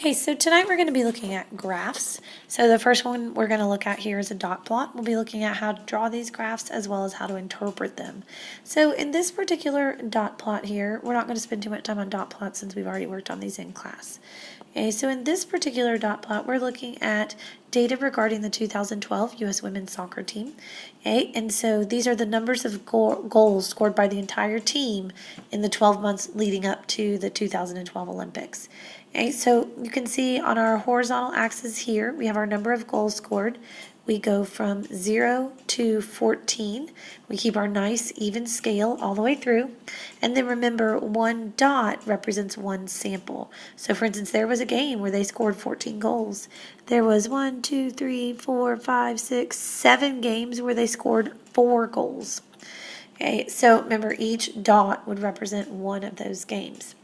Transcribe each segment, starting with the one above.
Okay, so tonight we're going to be looking at graphs. So the first one we're going to look at here is a dot plot. We'll be looking at how to draw these graphs as well as how to interpret them. So in this particular dot plot here, we're not going to spend too much time on dot plots since we've already worked on these in class. Okay, so in this particular dot plot, we're looking at data regarding the 2012 U.S. women's soccer team. Okay, and so these are the numbers of goals scored by the entire team in the 12 months leading up to the 2012 Olympics. Okay, so you can see on our horizontal axis here, we have our number of goals scored. We go from 0 to 14. We keep our nice even scale all the way through. And then remember, one dot represents one sample. So for instance, there was a game where they scored 14 goals. There was 1, 2, 3, 4, 5, 6, 7 games where they scored 4 goals. Okay, so remember, each dot would represent one of those games.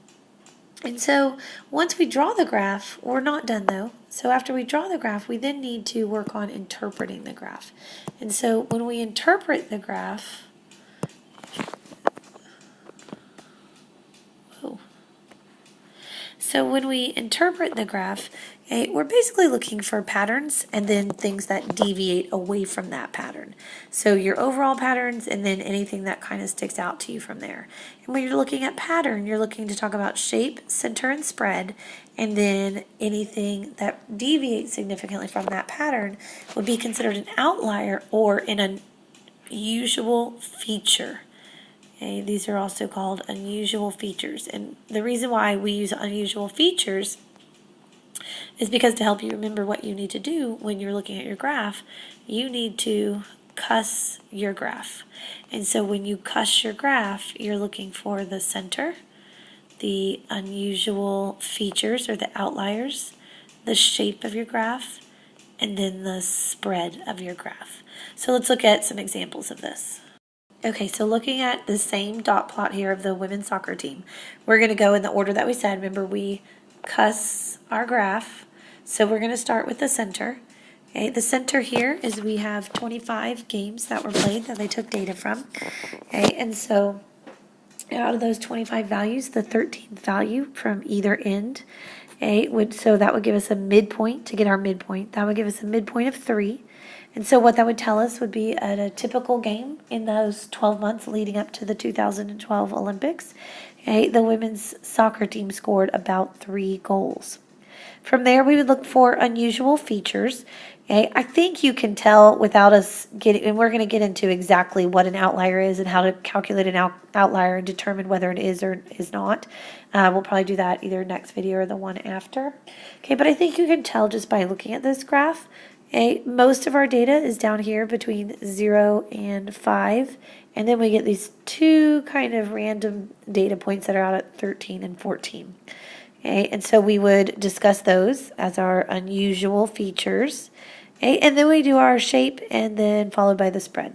And so once we draw the graph, we're not done though. So after we draw the graph, we then need to work on interpreting the graph. And so when we interpret the graph, we're basically looking for patterns and then things that deviate away from that pattern. So your overall patterns and then anything that kind of sticks out to you from there. And when you're looking at pattern, you're looking to talk about shape, center, and spread. And then anything that deviates significantly from that pattern would be considered an outlier or an unusual feature. Okay, these are also called unusual features. And the reason why we use unusual features is because to help you remember what you need to do when you're looking at your graph, you need to cuss your graph. And so when you cuss your graph, you're looking for the center, the unusual features or the outliers, the shape of your graph, and then the spread of your graph. So let's look at some examples of this. Okay, so looking at the same dot plot here of the women's soccer team, we're going to go in the order that we said. Remember, we cuss our graph. So we're going to start with the center. Okay, the center here is we have 25 games that were played that they took data from. Okay, and so out of those 25 values, the 13th value from either end, so that would give us a midpoint. To get our midpoint, that would give us a midpoint of 3. And so what that would tell us would be at a typical game in those 12 months leading up to the 2012 Olympics, the women's soccer team scored about 3 goals. From there, we would look for unusual features. I think you can tell without us getting, and we're going to get into exactly what an outlier is and how to calculate an outlier and determine whether it is or is not. We'll probably do that either next video or the one after. Okay, but I think you can tell just by looking at this graph. Most of our data is down here between 0 and 5, and then we get these 2 kind of random data points that are out at 13 and 14. And so we would discuss those as our unusual features. And then we do our shape and then followed by the spread.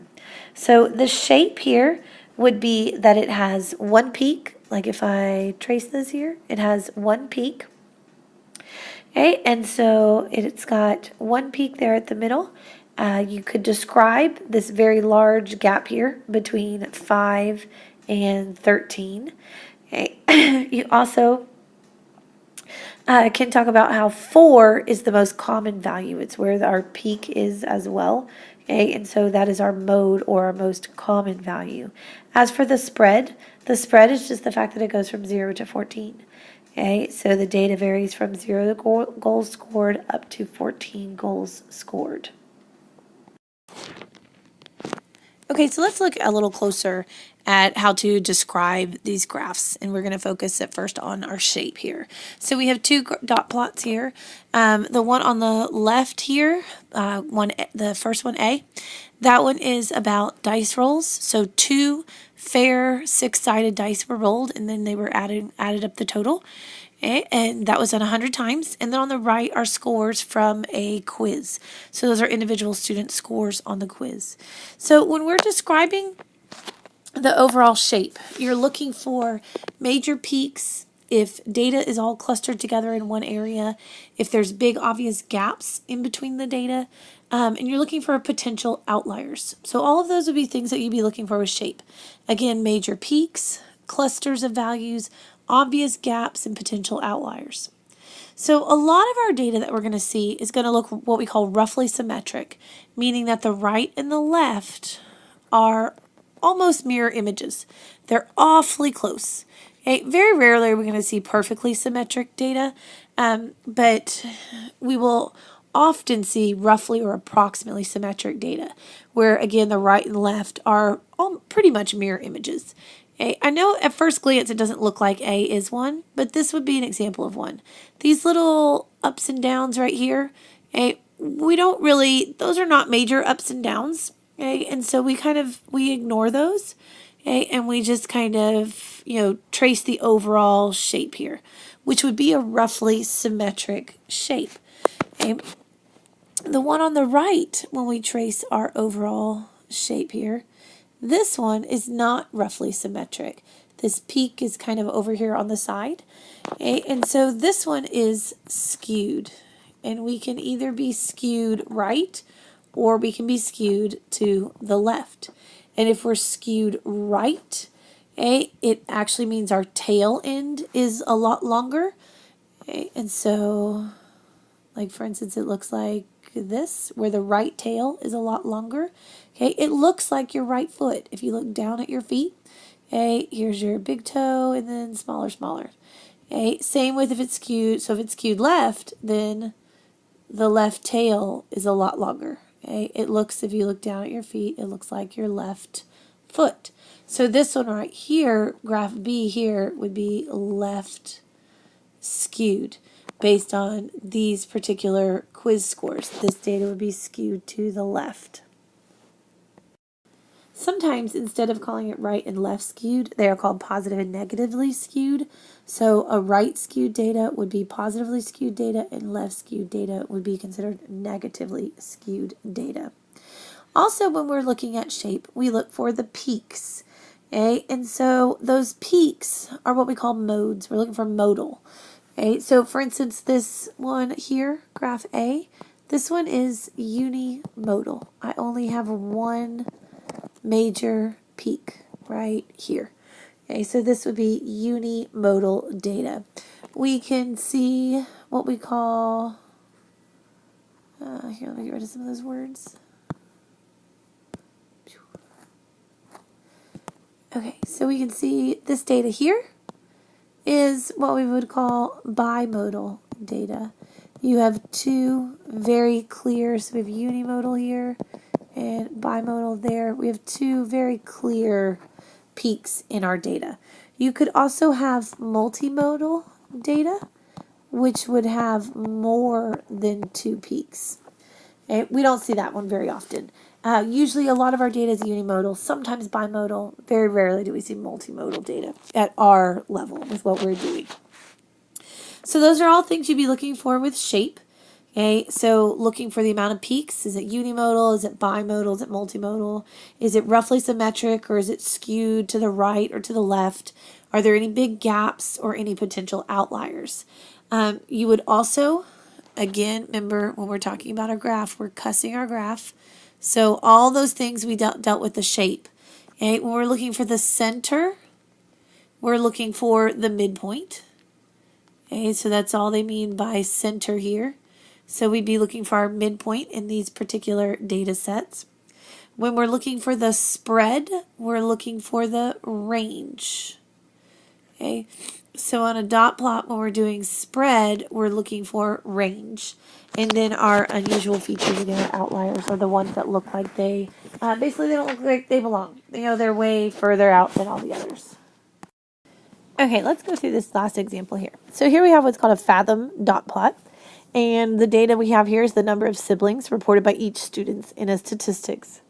So the shape here would be that it has one peak. Like if I trace this here, it has one peak. Okay, and so it's got one peak there at the middle. You could describe this very large gap here between 5 and 13. Okay. You also can talk about how 4 is the most common value. It's where our peak is as well. Okay, and so that is our mode or our most common value. As for the spread is just the fact that it goes from 0 to 14. Okay, so the data varies from 0 goals scored up to 14 goals scored. Okay, so let's look a little closer at how to describe these graphs, and we're going to focus at first on our shape here. So we have 2 dot plots here. The one on the left here, the first one A, that one is about dice rolls. So 2 fair 6-sided dice were rolled, and then they were added up the total. Okay, and that was done 100 times. And then on the right are scores from a quiz. So those are individual student scores on the quiz. So when we're describing the overall shape, you're looking for major peaks if data is all clustered together in one area, if there's big obvious gaps in between the data, and you're looking for potential outliers. So all of those would be things that you'd be looking for with shape. Again, major peaks, clusters of values, obvious gaps, and potential outliers. So a lot of our data that we're going to see is going to look what we call roughly symmetric, meaning that the right and the left are almost mirror images. They're awfully close. Okay? Very rarely are we going to see perfectly symmetric data, but we will often see roughly or approximately symmetric data, where again the right and left are all pretty much mirror images. Okay? I know at first glance it doesn't look like A is one, but this would be an example of one. These little ups and downs right here, okay, those are not major ups and downs. Okay, and so we ignore those, okay, and we just kind of, trace the overall shape here, which would be a roughly symmetric shape. Okay. The one on the right, when we trace our overall shape here, this one is not roughly symmetric. This peak is kind of over here on the side, okay, and so this one is skewed, and we can either be skewed right or we can be skewed to the left. And if we're skewed right, okay, it actually means our tail end is a lot longer. Okay, and so, like for instance, it looks like this, where the right tail is a lot longer. Okay, it looks like your right foot. If you look down at your feet, okay, here's your big toe and then smaller. Okay, same with if it's skewed. So if it's skewed left, then the left tail is a lot longer. Okay, if you look down at your feet, it looks like your left foot. So this one right here, graph B here, would be left skewed based on these particular quiz scores. This data would be skewed to the left. Sometimes, instead of calling it right and left skewed, they are called positive and negatively skewed. So a right skewed data would be positively skewed data, and left skewed data would be considered negatively skewed data. Also, when we're looking at shape, we look for the peaks. Okay? And so those peaks are what we call modes. We're looking for modal. Okay? So for instance, this one here, graph A, this one is unimodal. I only have one major peak right here. Okay, so this would be unimodal data. We can see what we call, here, let me get rid of some of those words. Okay, so we can see this data here is what we would call bimodal data. You have two very clear, so we have unimodal here and bimodal there. We have two very clear peaks in our data. You could also have multimodal data, which would have more than two peaks. Okay? We don't see that one very often. Usually a lot of our data is unimodal, sometimes bimodal. Very rarely do we see multimodal data at our level with what we're doing. So those are all things you'd be looking for with shape. Okay, so looking for the amount of peaks. Is it unimodal? Is it bimodal? Is it multimodal? Is it roughly symmetric, or is it skewed to the right or to the left? Are there any big gaps or any potential outliers? You would also, again, remember when we're talking about our graph, we're cussing our graph. So all those things we dealt with the shape. Okay, when we're looking for the center, we're looking for the midpoint. Okay, so that's all they mean by center here. So we'd be looking for our midpoint in these particular data sets. When we're looking for the spread, we're looking for the range. Okay, so on a dot plot, when we're doing spread, we're looking for range. And then our unusual features, again, our outliers, are the ones that look like basically they don't look like they belong. They're way further out than all the others. Okay, let's go through this last example here. So here we have what's called a Fathom Dot Plot. And the data we have here is the number of siblings reported by each student in a statistics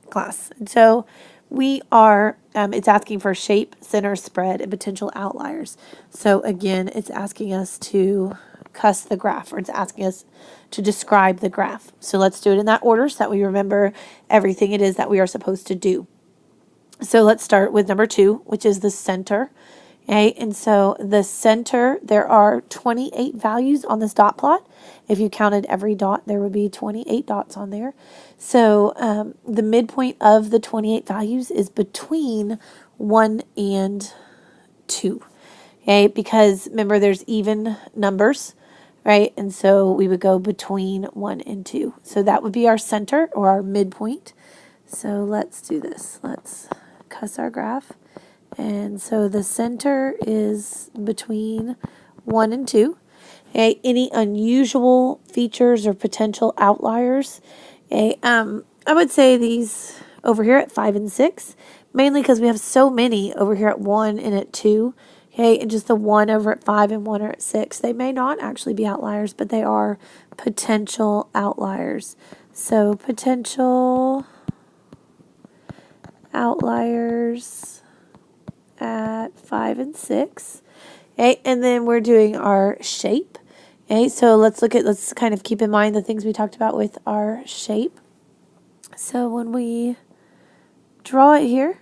class. And so it's asking for shape, center, spread, and potential outliers. So again, it's asking us to cuss the graph, or it's asking us to describe the graph. So let's do it in that order so that we remember everything it is that we are supposed to do. So let's start with number 2, which is the center. Okay, and so the center, there are 28 values on this dot plot. If you counted every dot, there would be 28 dots on there. So the midpoint of the 28 values is between 1 and 2. Okay, because remember there's even numbers. right? And so we would go between 1 and 2. So that would be our center or our midpoint. So let's do this. Let's cuss our graph. And so the center is between 1 and 2. Okay, any unusual features or potential outliers? Okay, I would say these over here at 5 and 6, mainly because we have so many over here at 1 and at 2. Okay, and just the one over at 5 and 1 are at 6. They may not actually be outliers, but they are potential outliers. So potential outliers at 5 and 6. Okay, and then we're doing our shape. Okay, so let's kind of keep in mind the things we talked about with our shape. So when we draw it here,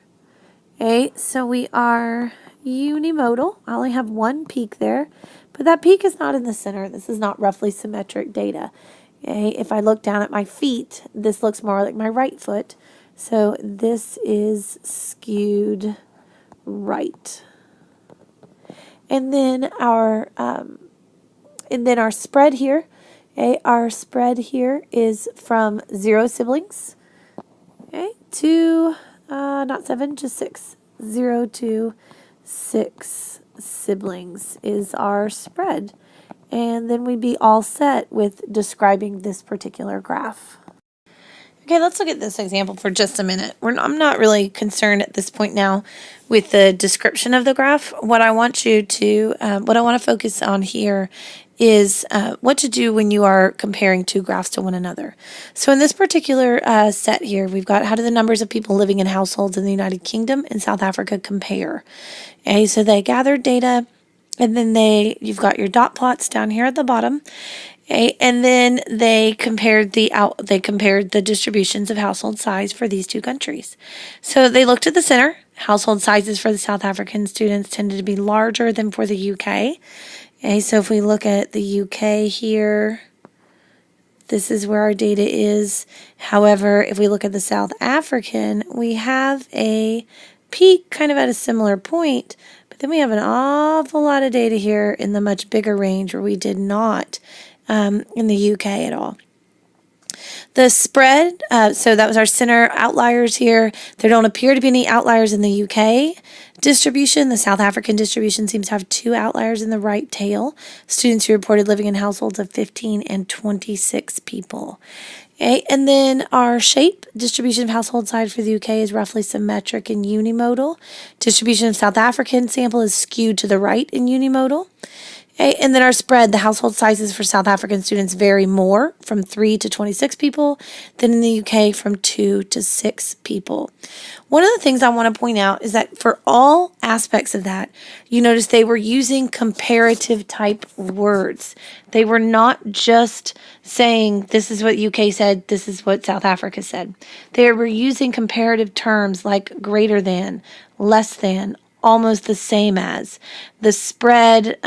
okay, so we are unimodal. I only have one peak there, but that peak is not in the center. This is not roughly symmetric data. Okay, if I look down at my feet, this looks more like my right foot. So this is skewed right. And then our spread here, okay, our spread here is from 0 siblings, okay, to not 7, just 6. 0 to 6 siblings is our spread. And then we'd be all set with describing this particular graph. Okay, let's look at this example for just a minute. I'm not really concerned at this point now with the description of the graph. What I want to focus on here is what to do when you are comparing two graphs to one another. So in this particular set here, we've got how do the numbers of people living in households in the United Kingdom and South Africa compare? Okay, so they gathered data, and then you've got your dot plots down here at the bottom. Okay, and then they compared the distributions of household size for these two countries. So they looked at the center. Household sizes for the South African students tended to be larger than for the UK. Okay, so if we look at the UK here, this is where our data is. However, if we look at the South African, we have a peak kind of at a similar point, but then we have an awful lot of data here in the much bigger range where we did not in the UK at all. The spread, so that was our center outliers here. There don't appear to be any outliers in the UK distribution. The South African distribution seems to have 2 outliers in the right tail. Students who reported living in households of 15 and 26 people. Okay, and then our shape, distribution of household size for the UK is roughly symmetric and unimodal. Distribution of South African sample is skewed to the right in unimodal. Okay, and then our spread, the household sizes for South African students vary more from 3 to 26 people than in the UK from 2 to 6 people. One of the things I want to point out is that for all aspects of that, you notice they were using comparative type words. They were not just saying this is what UK said, this is what South Africa said. They were using comparative terms like greater than, less than, almost the same as. The spread,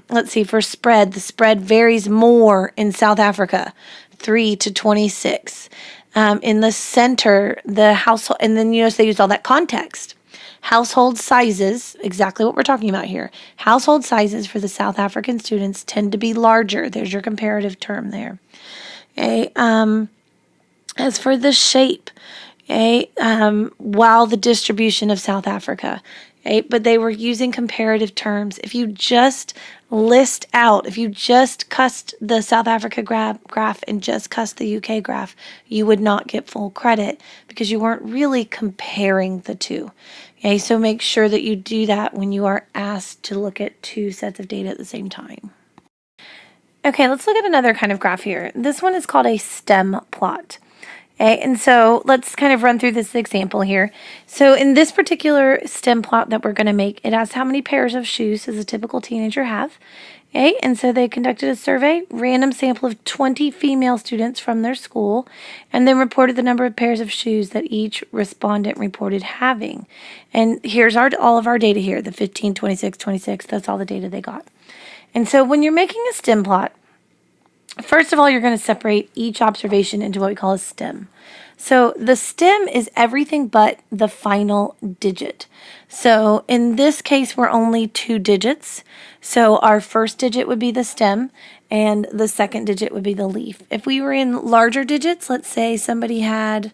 let's see, for spread, the spread varies more in South Africa, 3 to 26. In the center, the household, and then you notice they used all that context. Household sizes, exactly what we're talking about here. Household sizes for the South African students tend to be larger. There's your comparative term there. Okay. As for the shape, okay, while the distribution of South Africa, okay, but they were using comparative terms. If you just if you just cussed the South Africa graph and just cussed the UK graph, you would not get full credit because you weren't really comparing the two. Okay, so make sure that you do that when you are asked to look at two sets of data at the same time. Okay, let's look at another kind of graph here. This one is called a stem plot. Okay, and so let's kind of run through this example here. So in this particular stem plot that we're going to make, it asks how many pairs of shoes does a typical teenager have. Okay, and so they conducted a survey, random sample of 20 female students from their school, and then reported the number of pairs of shoes that each respondent reported having. And here's all of our data here, the 15, 26, 26, that's all the data they got. And so when you're making a stem plot, first of all, you're going to separate each observation into what we call a stem. So the stem is everything but the final digit. So in this case, we're only 2 digits. So our first digit would be the stem, and the second digit would be the leaf. If we were in larger digits, let's say somebody had,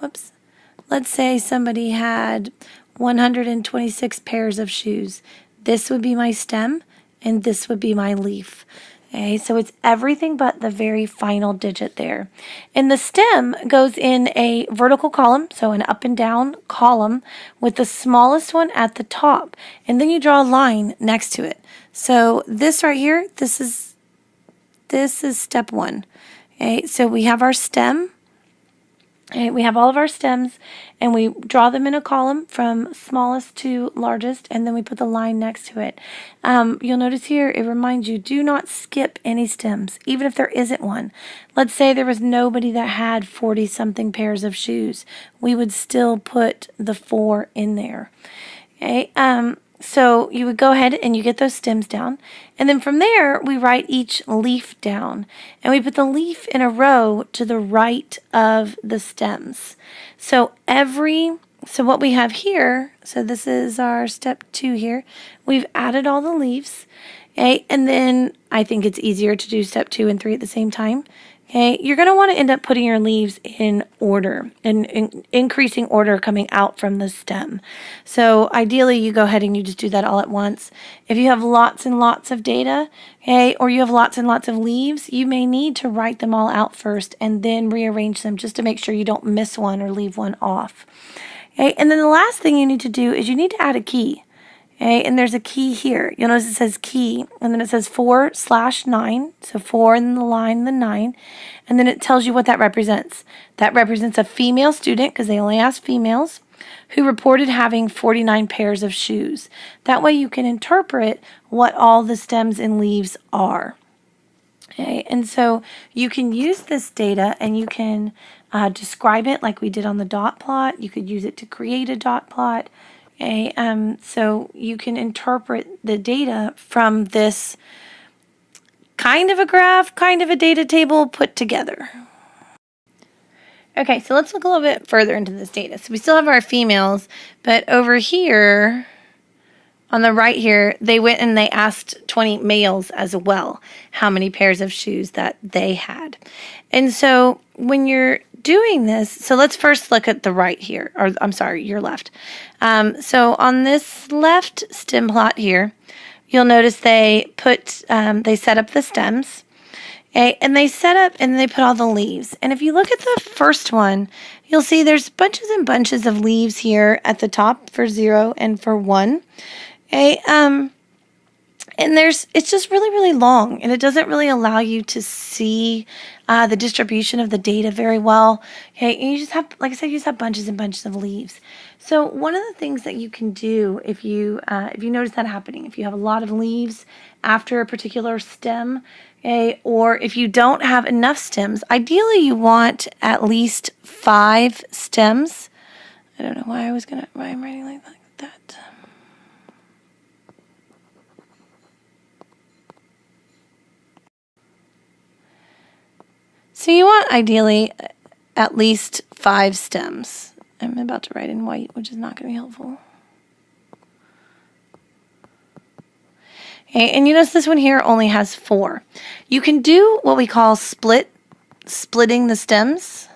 let's say somebody had 126 pairs of shoes. This would be my stem, and this would be my leaf. Okay, so it's everything but the very final digit there. And the stem goes in a vertical column, so an up and down column with the smallest one at the top. And then you draw a line next to it. So this right here, this is step one. Okay, so we have our stem. Okay, we have all of our stems, and we draw them in a column from smallest to largest, and then we put the line next to it. You'll notice here, it reminds you, do not skip any stems, even if there isn't one. Let's say there was nobody that had 40-something pairs of shoes. We would still put the 4 in there. Okay, so you would go ahead and you get those stems down. And then from there, we write each leaf down. And we put the leaf in a row to the right of the stems. So what we have here, so this is our step 2 here. We've added all the leaves. Okay, and then I think it's easier to do step 2 and 3 at the same time. Okay, you're going to want to end up putting your leaves in order, and increasing order coming out from the stem. So ideally, you go ahead and you just do that all at once. If you have lots and lots of data, okay, or you have lots and lots of leaves, you may need to write them all out first and then rearrange them just to make sure you don't miss one or leave one off. Okay, and then the last thing you need to do is you need to add a key. Okay, and there's a key here. You'll notice it says key, and then it says 4/9. So 4 in the line, the 9. And then it tells you what that represents. That represents a female student, because they only ask females, who reported having 49 pairs of shoes. That way you can interpret what all the stems and leaves are. Okay, and so you can use this data and you can describe it like we did on the dot plot. You could use it to create a dot plot. Okay, so you can interpret the data from this kind of a graph, kind of a data table put together. Okay, so let's look a little bit further into this data. So we still have our females, but over here, on the right here, they went and they asked 20 males as well how many pairs of shoes that they had. And so when you're doing this, so let's first look at the right here, or I'm sorry, your left. So on this left stem plot here, you'll notice they set up the stems, okay, and they set up and they put all the leaves. And if you look at the first one, you'll see there's bunches and bunches of leaves here at the top for 0 and for 1. Okay, and it's just really, really long, and it doesn't really allow you to see the distribution of the data very well. Okay, and you just have, like I said, you just have bunches and bunches of leaves. So one of the things that you can do if you notice that happening, if you have a lot of leaves after a particular stem, okay, or if you don't have enough stems, ideally you want at least 5 stems. I don't know why I'm writing like that. So you want ideally at least 5 stems. I'm about to write in white, which is not going to be helpful. Okay, and you notice this one here only has 4. You can do what we call splitting the stems.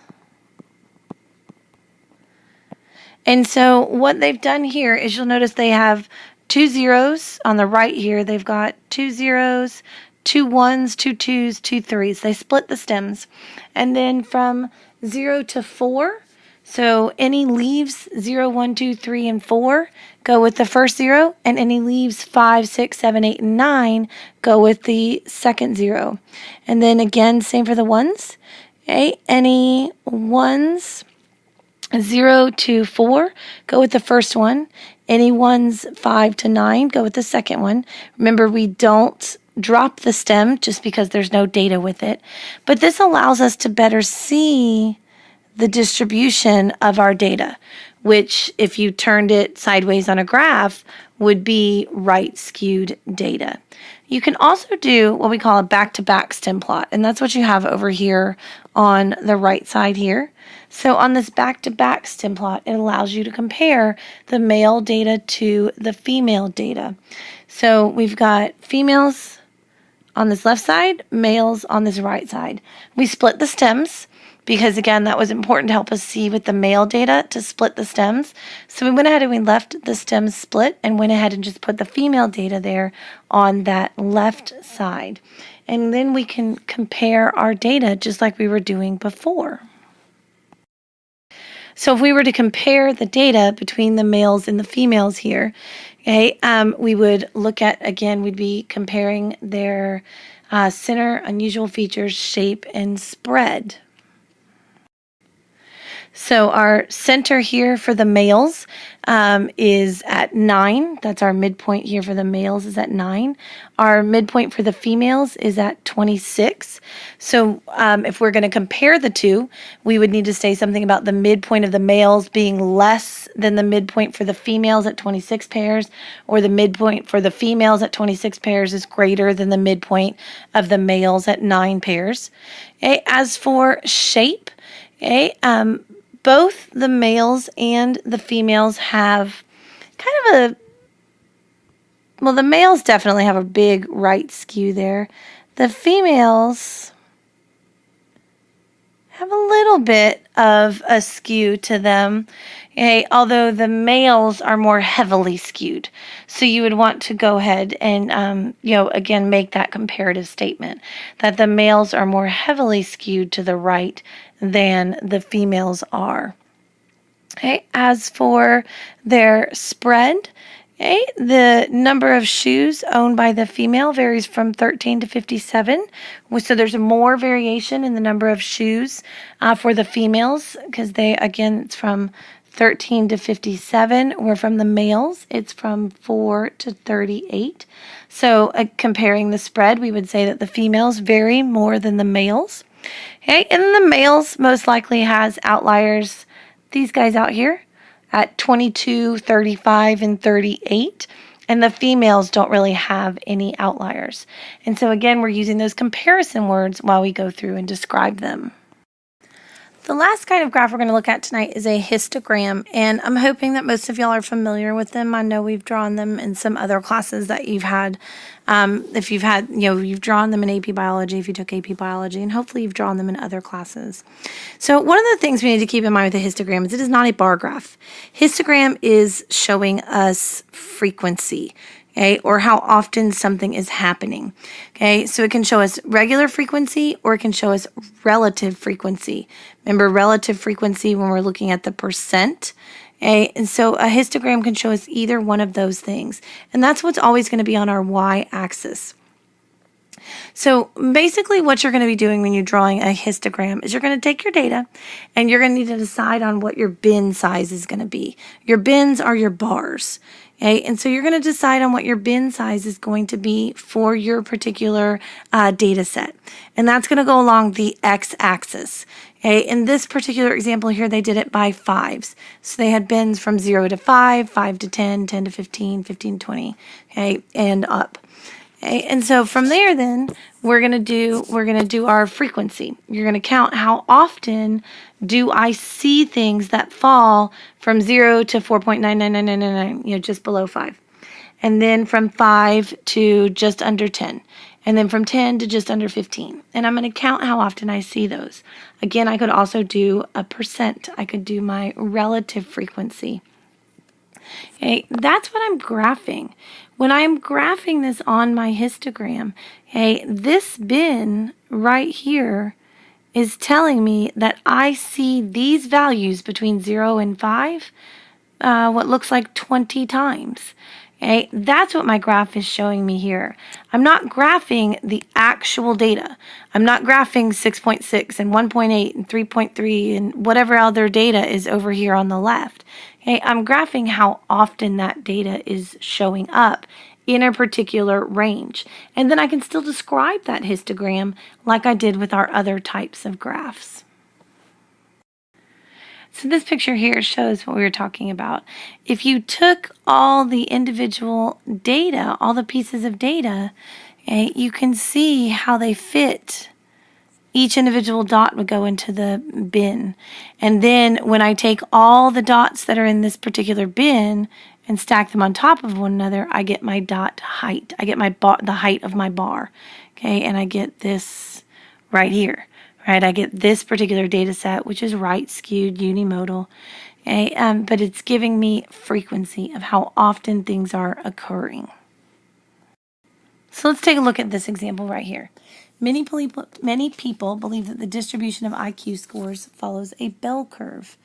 And so what they've done here is you'll notice they have 2 zeros on the right here. They've got 2 zeros, 2 1s, 2 2s, 2 3s. They split the stems. And then from 0 to 4, so any leaves 0, 1, 2, 3, and 4 go with the first 0, and any leaves 5, 6, 7, 8, and 9 go with the second 0. And then again, same for the 1s. Okay, any 1s 0 to 4 go with the first one. Any 1s 5 to 9 go with the second one. Remember, we don't drop the stem just because there's no data with it. But this allows us to better see the distribution of our data, which if you turned it sideways on a graph would be right skewed data. You can also do what we call a back-to-back stem plot, and that's what you have over here on the right side here. So on this back-to-back stem plot, it allows you to compare the male data to the female data. So we've got females on this left side, males on this right side. We split the stems because, again, that was important to help us see with the male data to split the stems. So we went ahead and we left the stems split and went ahead and just put the female data there on that left side. And then we can compare our data just like we were doing before. So if we were to compare the data between the males and the females here, okay, we would look at, again, we'd be comparing their center, unusual features, shape, and spread. So our center here for the males is at 9. That's our midpoint here for the males is at 9. Our midpoint for the females is at 26. So if we're going to compare the two, we would need to say something about the midpoint of the males being less than the midpoint for the females at 26 pairs, or the midpoint for the females at 26 pairs is greater than the midpoint of the males at 9 pairs. Okay, as for shape, okay, both the males and the females have kind of well, the males definitely have a big right skew there. The females have a little bit of a skew to them, okay, although the males are more heavily skewed. So you would want to go ahead and, again, make that comparative statement that the males are more heavily skewed to the right than the females are. Okay, as for their spread, okay, the number of shoes owned by the female varies from 13 to 57. So there's more variation in the number of shoes for the females because it's from 13 to 57, where from the males, it's from 4 to 38. So comparing the spread, we would say that the females vary more than the males. Okay, and the males most likely has outliers, these guys out here, at 22, 35, and 38. And the females don't really have any outliers. And so again, we're using those comparison words while we go through and describe them. The last kind of graph we're going to look at tonight is a histogram, and I'm hoping that most of y'all are familiar with them. I know we've drawn them in some other classes that you've had. If you've had, you've drawn them in AP Biology, if you took AP Biology, and hopefully you've drawn them in other classes. So one of the things we need to keep in mind with a histogram is it is not a bar graph. Histogram is showing us frequency. Okay, or how often something is happening. Okay, so it can show us regular frequency or it can show us relative frequency. Remember relative frequency when we're looking at the percent. Okay, and so a histogram can show us either one of those things. And that's what's always going to be on our y-axis. So basically what you're going to be doing when you're drawing a histogram is you're going to take your data and you're going to need to decide on what your bin size is going to be. Your bins are your bars. Okay, and so you're going to decide on what your bin size is going to be for your particular data set. And that's going to go along the x-axis. Okay, in this particular example here, they did it by 5s. So they had bins from 0 to 5, 5 to 10, 10 to 15, 15 to 20, okay, and up. Okay, and so from there then, we're going to do our frequency. You're going to count how often do I see things that fall from 0 to 4.999999, just below 5. And then from 5 to just under 10. And then from 10 to just under 15. And I'm going to count how often I see those. Again, I could also do a percent. I could do my relative frequency. Okay, that's what I'm graphing. When I'm graphing this on my histogram, okay, this bin right here is telling me that I see these values between 0 and 5, what looks like 20 times. Okay, that's what my graph is showing me here. I'm not graphing the actual data. I'm not graphing 6.6 and 1.8 and 3.3 and whatever other data is over here on the left. Okay, I'm graphing how often that data is showing up in a particular range. And then I can still describe that histogram like I did with our other types of graphs. So this picture here shows what we were talking about. If you took all the individual data, all the pieces of data, Okay, you can see how they fit. Each individual dot would go into the bin. And then when I take all the dots that are in this particular bin and stack them on top of one another, I get my dot height. I get my the height of my bar. Okay, and I get this right here. Right, I get this particular data set, which is right skewed unimodal. Okay, but it's giving me frequency of how often things are occurring. So let's take a look at this example right here. Many people believe that the distribution of IQ scores follows a bell curve,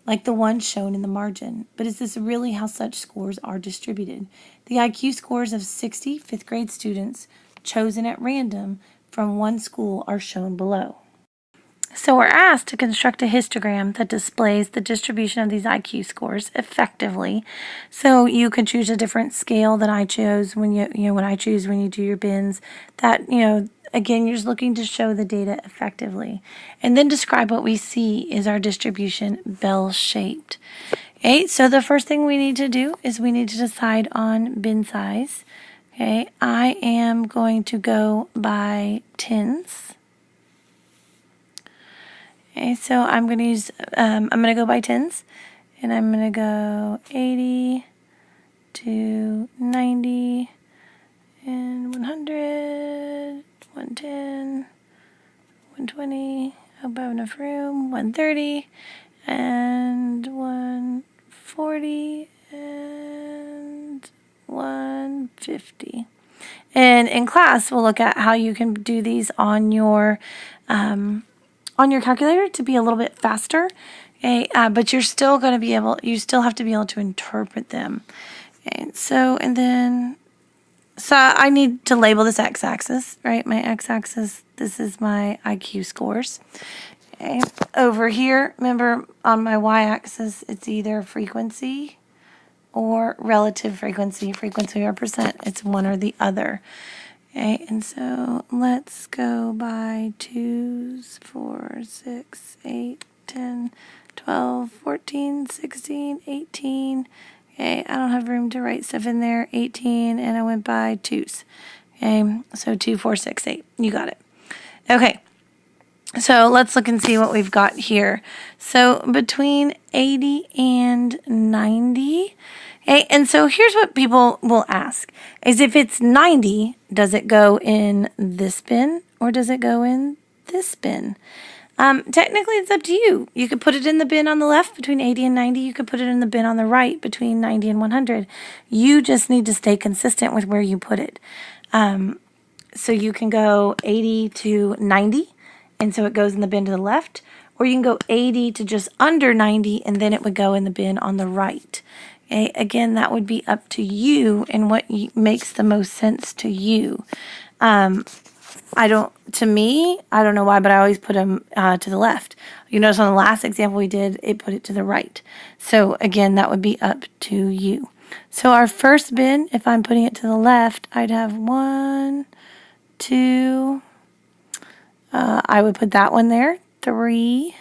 like the one shown in the margin. But is this really how such scores are distributed? The IQ scores of 60 fifth grade students chosen at random from one school are shown below. So we're asked to construct a histogram that displays the distribution of these IQ scores effectively. So you could choose a different scale than I chose when you do your bins. That, again, you're just looking to show the data effectively. And then describe what we see is our distribution bell-shaped. Okay, so the first thing we need to do is we need to decide on bin size. Okay, I am going to go by tens. Okay, so I'm going to go by tens, and I'm going to go 80 to 90, and 100, 110, 120, hope I have enough room, 130, and 140, and 150. And in class, we'll look at how you can do these on your calculator to be a little bit faster, okay? But you're still going to be able, you still have to be able to interpret them. Okay, so I need to label this x-axis, right? My x-axis, this is my IQ scores. Okay, over here, remember on my y-axis, it's either frequency or relative frequency or percent. It's one or the other. Okay, and so let's go by 2s, 4, 6, 8, 10, 12, 14, 16, 18. Okay, I don't have room to write stuff in there. 18, and I went by 2s. Okay, so 2, 4, 6, 8. You got it. Okay, so let's look and see what we've got here. So between 80 and 90. Okay, and so here's what people will ask, is if it's 90, does it go in this bin or does it go in this bin? Technically, it's up to you. You could put it in the bin on the left between 80 and 90. You could put it in the bin on the right between 90 and 100. You just need to stay consistent with where you put it. So you can go 80 to 90, and so it goes in the bin to the left, or you can go 80 to just under 90, and then it would go in the bin on the right. Okay, again, that would be up to you and what makes the most sense to you. I don't know why, but I always put them to the left. You notice on the last example we did, it put it to the right. So again, that would be up to you. So our first bin, if I'm putting it to the left, I'd have 1, 2, I would put that one there, 3,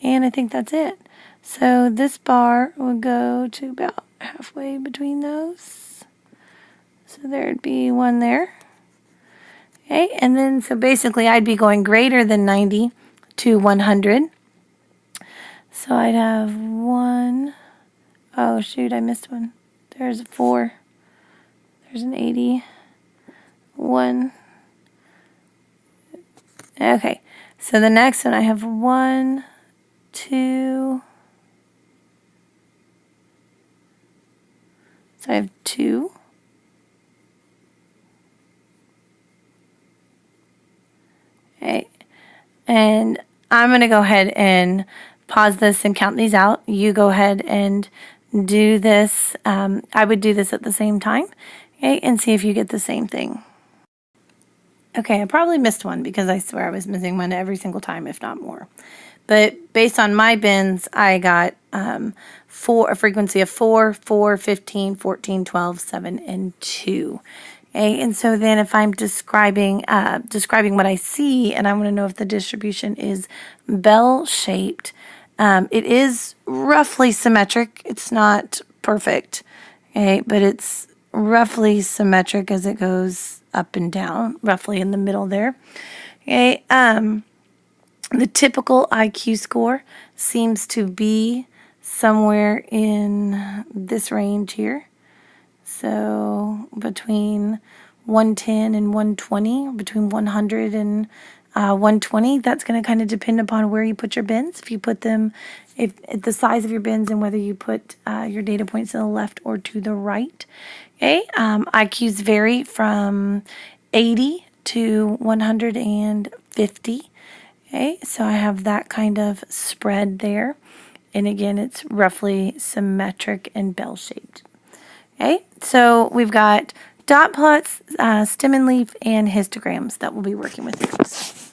and I think that's it. So this bar would go to about halfway between those. So there'd be 1 there. Okay, and then so basically I'd be going greater than 90 to 100. So I'd have 1. Oh shoot, I missed one. There's a 4. There's an 80. 1. Okay, so the next one I have 1, 2. So I have 2. Okay, and I'm going to go ahead and pause this and count these out. You go ahead and do this. I would do this at the same time, okay, and see if you get the same thing. Okay, I probably missed one because I swear I was missing one every single time, if not more. But based on my bins, I got a frequency of 4, 4, 15, 14, 12, 7, and 2. Okay, and so then if I'm describing what I see, and I want to know if the distribution is bell-shaped, it is roughly symmetric. It's not perfect, okay, but it's roughly symmetric as it goes up and down, roughly in the middle there. Okay, the typical IQ score seems to be somewhere in this range here. So between 110 and 120, between 100 and 120, that's going to kind of depend upon where you put your bins. If you put them, if the size of your bins and whether you put your data points to the left or to the right. Okay, IQs vary from 80 to 150. Okay, so I have that kind of spread there. And again, it's roughly symmetric and bell-shaped. Okay, so we've got dot plots, stem and leaf, and histograms that we'll be working with next.